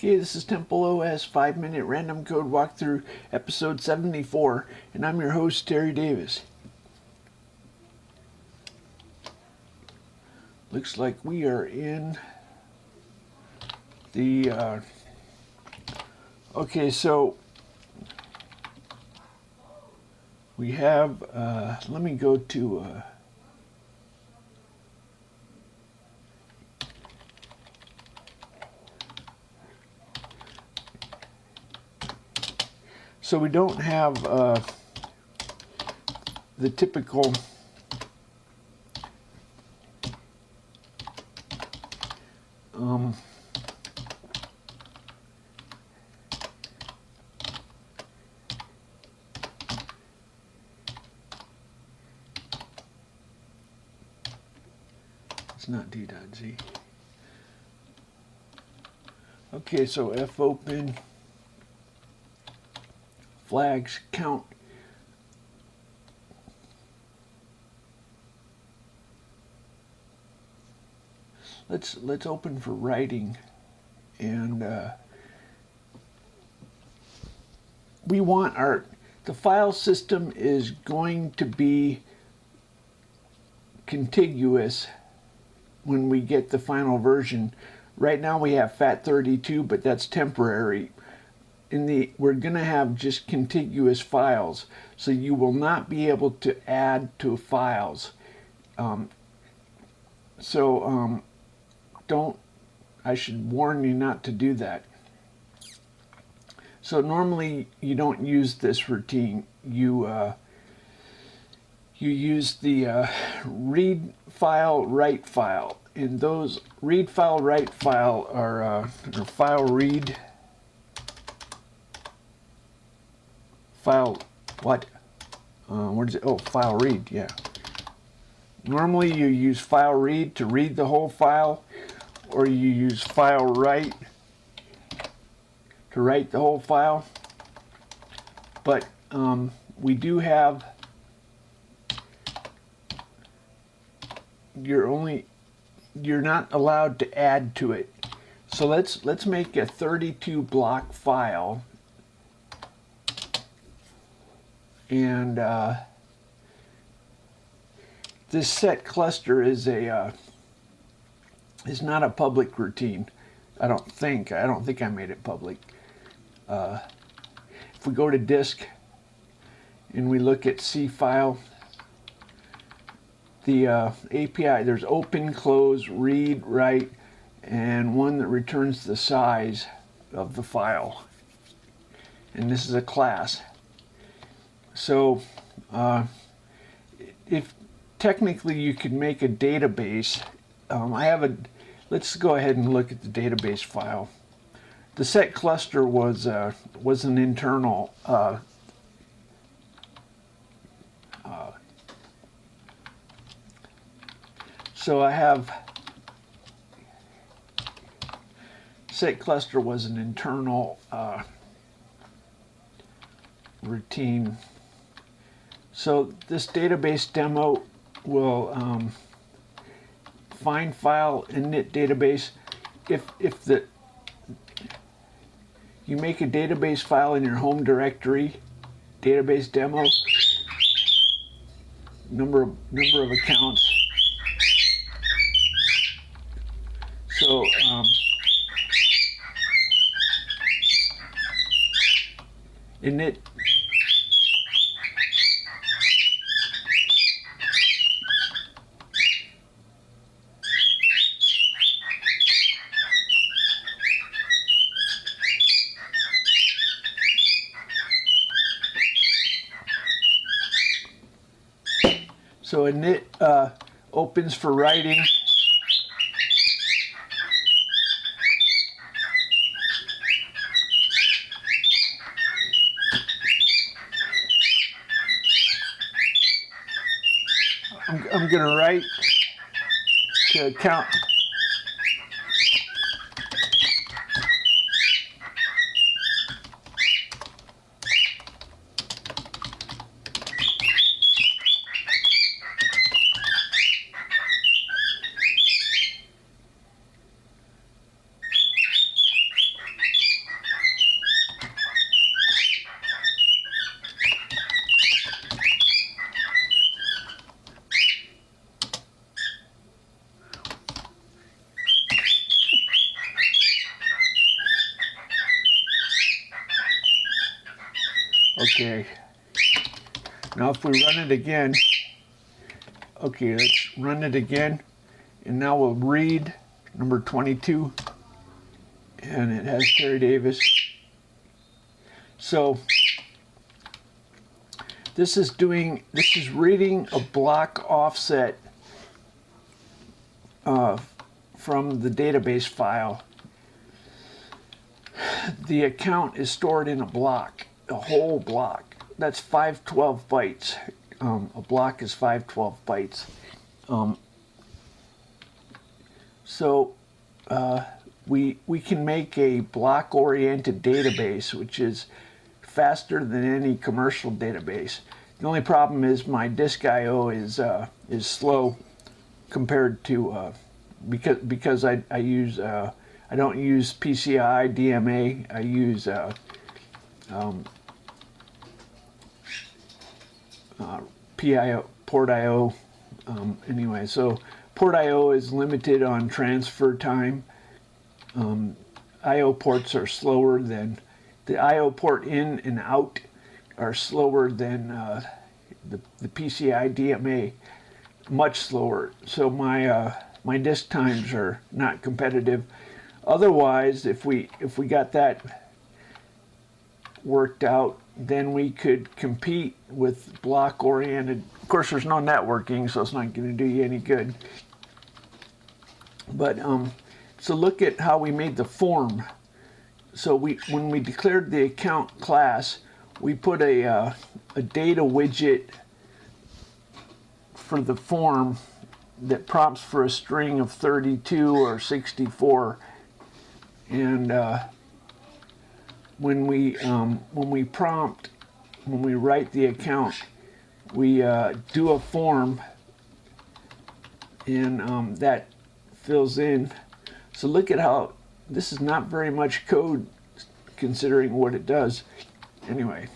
Okay, this is TempleOS 5-minute random code walkthrough episode 74, and I'm your host, Terry Davis. Looks like we are in the, okay, so we have, let me go to, so we don't have the typical it's not d.z. Okay, so fopen flags count. Let's open for writing, and we want the file system is going to be contiguous when we get the final version. Right now we have FAT32, but that's temporary. We're going to have just contiguous files, so you will not be able to add to files. I should warn you not to do that. So normally you don't use this routine. You use the read file, write file, and those read file, write file are file read, file what? Where does it? Oh, file read. Yeah. Normally you use file read to read the whole file, or you use file write to write the whole file. But we do have, you're not allowed to add to it. So let's make a 32 block file, and this set cluster is not a public routine. I don't think I made it public. If we go to disk and we look at C file, the API, there's open, close, read, write, and one that returns the size of the file. And this is a class. So if technically you could make a database, let's go ahead and look at the database file. The set cluster was an internal so I have set cluster was an internal routine. So this database demo will find file init database. If you make a database file in your home directory, database demo, number of accounts. So init So init opens for writing. I'm going to write to account. Okay. Now if we run it again, okay, let's run it again. And now we'll read number 22. And it has Terry Davis. So this is reading a block offset from the database file. The account is stored in a block, a whole block. That's 512 bytes. A block is 512 bytes. So we can make a block-oriented database, which is faster than any commercial database. The only problem is my disk I/O is slow compared to because I use I don't use PCI DMA. I use PIO port I/O. Anyway, so port I/O is limited on transfer time. I/O ports are slower than the I/O port in and out are slower than the PCI DMA, much slower. So my disk times are not competitive. Otherwise, if we got that worked out, then we could compete with block-oriented. Of course, there's no networking, so it's not going to do you any good. But so look at how we made the form. So when we declared the account class, we put a data widget for the form that prompts for a string of 32 or 64. And when we write the account, we do a form, and that fills in. So look at how this is not very much code considering what it does. Anyway.